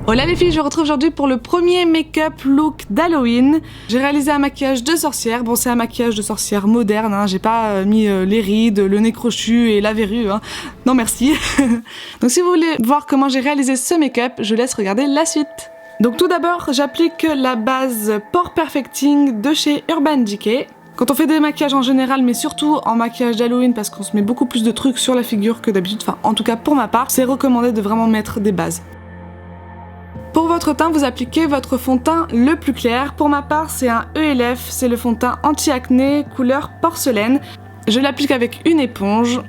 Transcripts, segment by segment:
Hola les filles, je vous retrouve aujourd'hui pour le premier make-up look d'Halloween. J'ai réalisé un maquillage de sorcière. Bon, c'est un maquillage de sorcière moderne, hein. J'ai pas mis les rides, le nez crochu et la verrue, hein. Non merci. Donc si vous voulez voir comment j'ai réalisé ce make-up, je laisse regarder la suite. Donc tout d'abord, j'applique la base Pore Perfecting de chez Urban Decay. Quand on fait des maquillages en général, mais surtout en maquillage d'Halloween, parce qu'on se met beaucoup plus de trucs sur la figure que d'habitude, enfin en tout cas pour ma part, c'est recommandé de vraiment mettre des bases. Pour votre teint, vous appliquez votre fond de teint le plus clair. Pour ma part, c'est un ELF, c'est le fond de teint anti-acné couleur porcelaine. Je l'applique avec une éponge.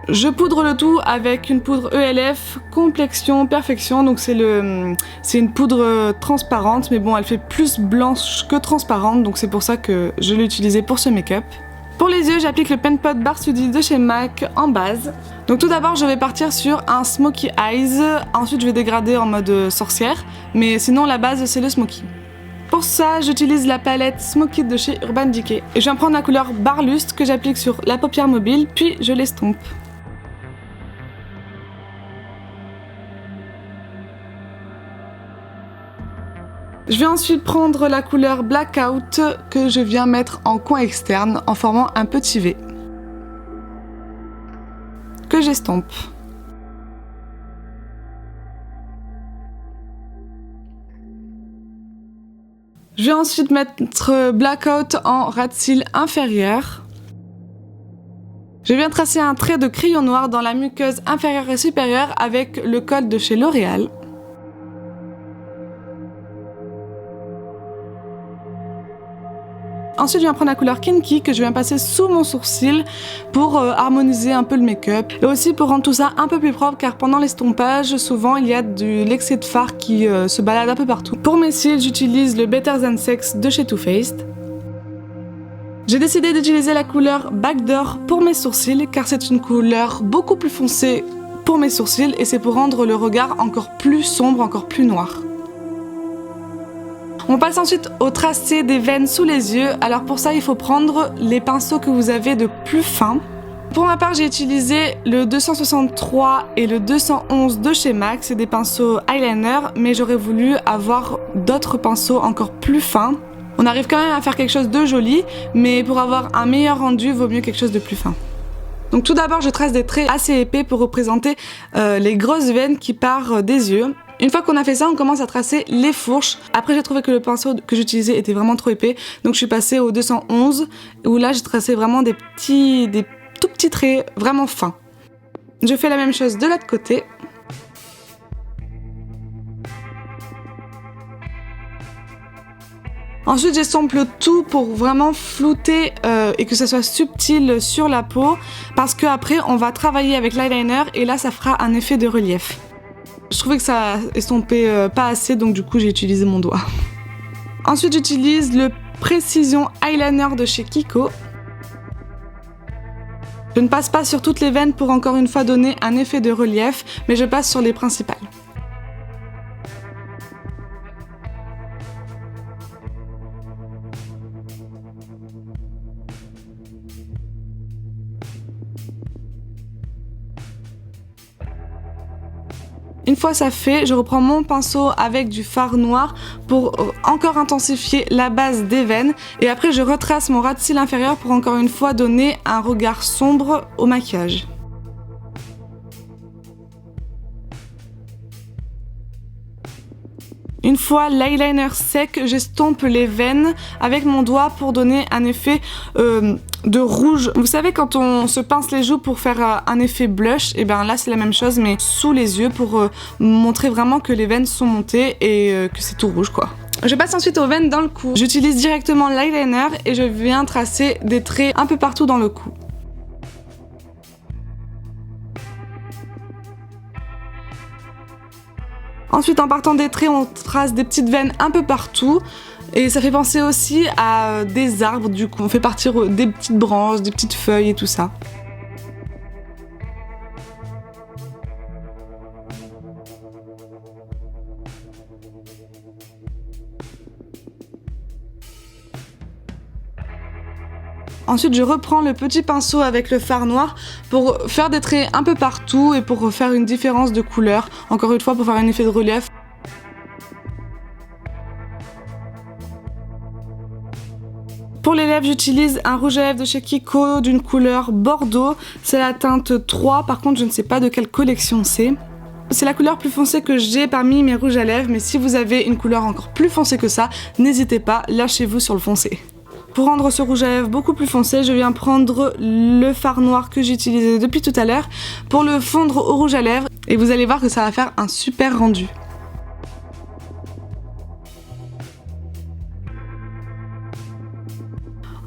Je poudre le tout avec une poudre ELF Complexion Perfection, donc c'est une poudre transparente, mais bon elle fait plus blanche que transparente, donc c'est pour ça que je l'ai utilisée pour ce make-up. Pour les yeux, j'applique le Pen Pot Bar Study de chez MAC en base. Donc tout d'abord je vais partir sur un Smoky Eyes, ensuite je vais dégrader en mode sorcière, mais sinon la base c'est le Smoky. Pour ça, j'utilise la palette Smoky de chez Urban Decay, et je viens prendre la couleur Bar Lustre que j'applique sur la paupière mobile, puis je l'estompe. Je vais ensuite prendre la couleur Blackout que je viens mettre en coin externe en formant un petit V que j'estompe. Je vais ensuite mettre Blackout en ras de cils inférieur. Je viens tracer un trait de crayon noir dans la muqueuse inférieure et supérieure avec le col de chez L'Oréal. Ensuite, je viens prendre la couleur Kinky que je viens passer sous mon sourcil pour harmoniser un peu le make-up et aussi pour rendre tout ça un peu plus propre car pendant l'estompage, souvent il y a de l'excès de fard qui se balade un peu partout. Pour mes cils, j'utilise le Better Than Sex de chez Too Faced. J'ai décidé d'utiliser la couleur Backdoor pour mes sourcils car c'est une couleur beaucoup plus foncée pour mes sourcils et c'est pour rendre le regard encore plus sombre, encore plus noir. On passe ensuite au tracé des veines sous les yeux. Alors pour ça, il faut prendre les pinceaux que vous avez de plus fins. Pour ma part, j'ai utilisé le 263 et le 211 de chez MAC. C'est des pinceaux eyeliner, mais j'aurais voulu avoir d'autres pinceaux encore plus fins. On arrive quand même à faire quelque chose de joli, mais pour avoir un meilleur rendu, il vaut mieux quelque chose de plus fin. Donc tout d'abord, je trace des traits assez épais pour représenter les grosses veines qui partent des yeux. Une fois qu'on a fait ça, on commence à tracer les fourches. Après, j'ai trouvé que le pinceau que j'utilisais était vraiment trop épais, donc je suis passée au 211, où là, j'ai tracé vraiment des tout petits traits vraiment fins. Je fais la même chose de l'autre côté. Ensuite, j'estompe le tout pour vraiment flouter et que ça soit subtil sur la peau, parce qu'après, on va travailler avec l'eyeliner et là, ça fera un effet de relief. Je trouvais que ça estompait pas assez, donc du coup j'ai utilisé mon doigt. Ensuite j'utilise le Precision Eyeliner de chez Kiko. Je ne passe pas sur toutes les veines pour encore une fois donner un effet de relief, mais je passe sur les principales. Une fois ça fait, je reprends mon pinceau avec du fard noir pour encore intensifier la base des veines et après je retrace mon ras de cils inférieur pour encore une fois donner un regard sombre au maquillage. Une fois l'eyeliner sec, j'estompe les veines avec mon doigt pour donner un effet de rouge. Vous savez quand on se pince les joues pour faire un effet blush, et bien là c'est la même chose mais sous les yeux pour montrer vraiment que les veines sont montées et que c'est tout rouge quoi. Je passe ensuite aux veines dans le cou. J'utilise directement l'eyeliner et je viens tracer des traits un peu partout dans le cou. Ensuite, en partant des traits, on trace des petites veines un peu partout. Et ça fait penser aussi à des arbres, du coup. On fait partir des petites branches, des petites feuilles et tout ça. Ensuite, je reprends le petit pinceau avec le fard noir pour faire des traits un peu partout et pour faire une différence de couleur. Encore une fois, pour faire un effet de relief. Pour les lèvres, j'utilise un rouge à lèvres de chez Kiko d'une couleur bordeaux. C'est la teinte 3, par contre je ne sais pas de quelle collection c'est. C'est la couleur plus foncée que j'ai parmi mes rouges à lèvres, mais si vous avez une couleur encore plus foncée que ça, n'hésitez pas, lâchez-vous sur le foncé. Pour rendre ce rouge à lèvres beaucoup plus foncé, je viens prendre le fard noir que j'ai utilisé depuis tout à l'heure pour le fondre au rouge à lèvres et vous allez voir que ça va faire un super rendu.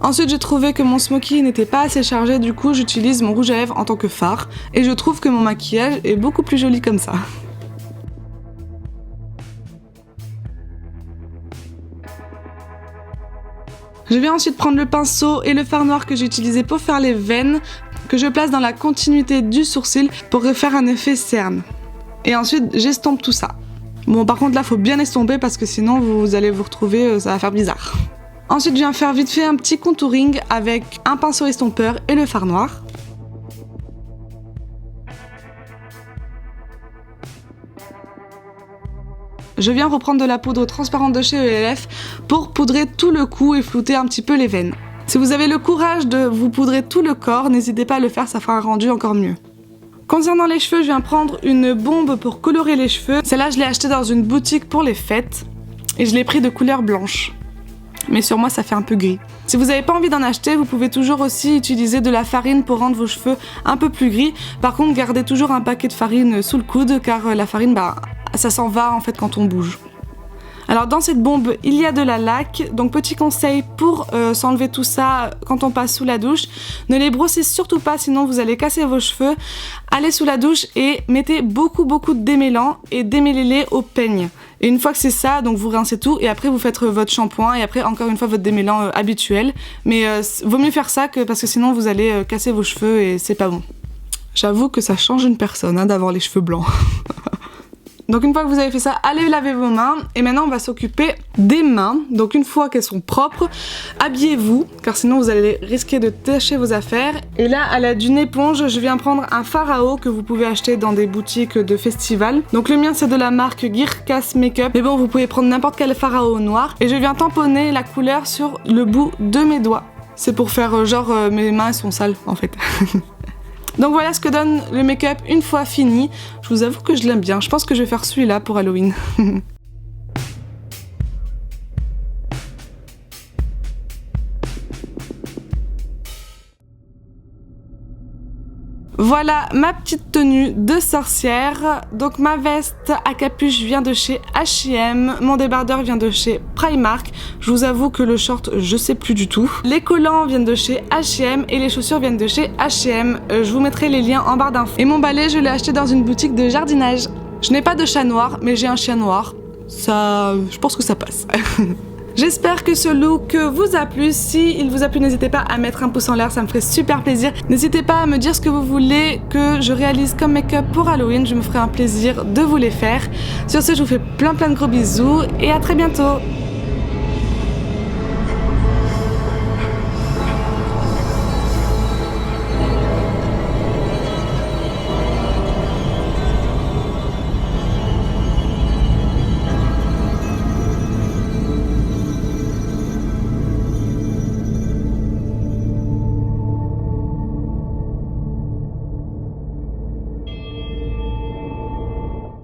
Ensuite, j'ai trouvé que mon smoky n'était pas assez chargé, du coup j'utilise mon rouge à lèvres en tant que fard et je trouve que mon maquillage est beaucoup plus joli comme ça. Je vais ensuite prendre le pinceau et le fard noir que j'ai utilisé pour faire les veines, que je place dans la continuité du sourcil pour faire un effet cerne. Et ensuite, j'estompe tout ça. Bon, par contre là, faut bien estomper parce que sinon vous allez vous retrouver, ça va faire bizarre. Ensuite, je viens faire vite fait un petit contouring avec un pinceau estompeur et le fard noir. Je viens reprendre de la poudre transparente de chez ELF pour poudrer tout le cou et flouter un petit peu les veines. Si vous avez le courage de vous poudrer tout le corps, n'hésitez pas à le faire, ça fera un rendu encore mieux. Concernant les cheveux, je viens prendre une bombe pour colorer les cheveux. Celle-là, je l'ai achetée dans une boutique pour les fêtes et je l'ai pris de couleur blanche. Mais sur moi ça fait un peu gris. Si vous n'avez pas envie d'en acheter, vous pouvez toujours aussi utiliser de la farine pour rendre vos cheveux un peu plus gris. Par contre, gardez toujours un paquet de farine sous le coude car la farine, ça s'en va en fait quand on bouge. Alors dans cette bombe, il y a de la laque, donc petit conseil pour s'enlever tout ça quand on passe sous la douche, ne les brossez surtout pas sinon vous allez casser vos cheveux. Allez sous la douche et mettez beaucoup de démêlants et démêlez-les au peigne. Et une fois que c'est ça, donc vous rincez tout et après vous faites votre shampoing et après encore une fois votre démêlant habituel. Mais vaut mieux faire ça parce que sinon vous allez casser vos cheveux et c'est pas bon. J'avoue que ça change une personne d'avoir les cheveux blancs. Donc une fois que vous avez fait ça, allez laver vos mains et maintenant on va s'occuper des mains. Donc une fois qu'elles sont propres, habillez-vous car sinon vous allez risquer de tacher vos affaires. Et là à l'aide d'une éponge, je viens prendre un fard à eau que vous pouvez acheter dans des boutiques de festival. Donc le mien c'est de la marque Girkas Makeup, mais bon vous pouvez prendre n'importe quel fard à eau noir. Et je viens tamponner la couleur sur le bout de mes doigts. C'est pour faire genre mes mains sont sales en fait. Donc voilà ce que donne le make-up une fois fini. Je vous avoue que je l'aime bien. Je pense que je vais faire celui-là pour Halloween. Voilà ma petite tenue de sorcière. Donc ma veste à capuche vient de chez H&M, mon débardeur vient de chez Primark. Je vous avoue que le short, je sais plus du tout. Les collants viennent de chez H&M et les chaussures viennent de chez H&M. Je vous mettrai les liens en barre d'infos. Et mon balai, je l'ai acheté dans une boutique de jardinage. Je n'ai pas de chat noir, mais j'ai un chien noir. Ça, je pense que ça passe. J'espère que ce look vous a plu. Si il vous a plu, n'hésitez pas à mettre un pouce en l'air, ça me ferait super plaisir. N'hésitez pas à me dire ce que vous voulez que je réalise comme make-up pour Halloween, je me ferai un plaisir de vous les faire. Sur ce, je vous fais plein de gros bisous et à très bientôt.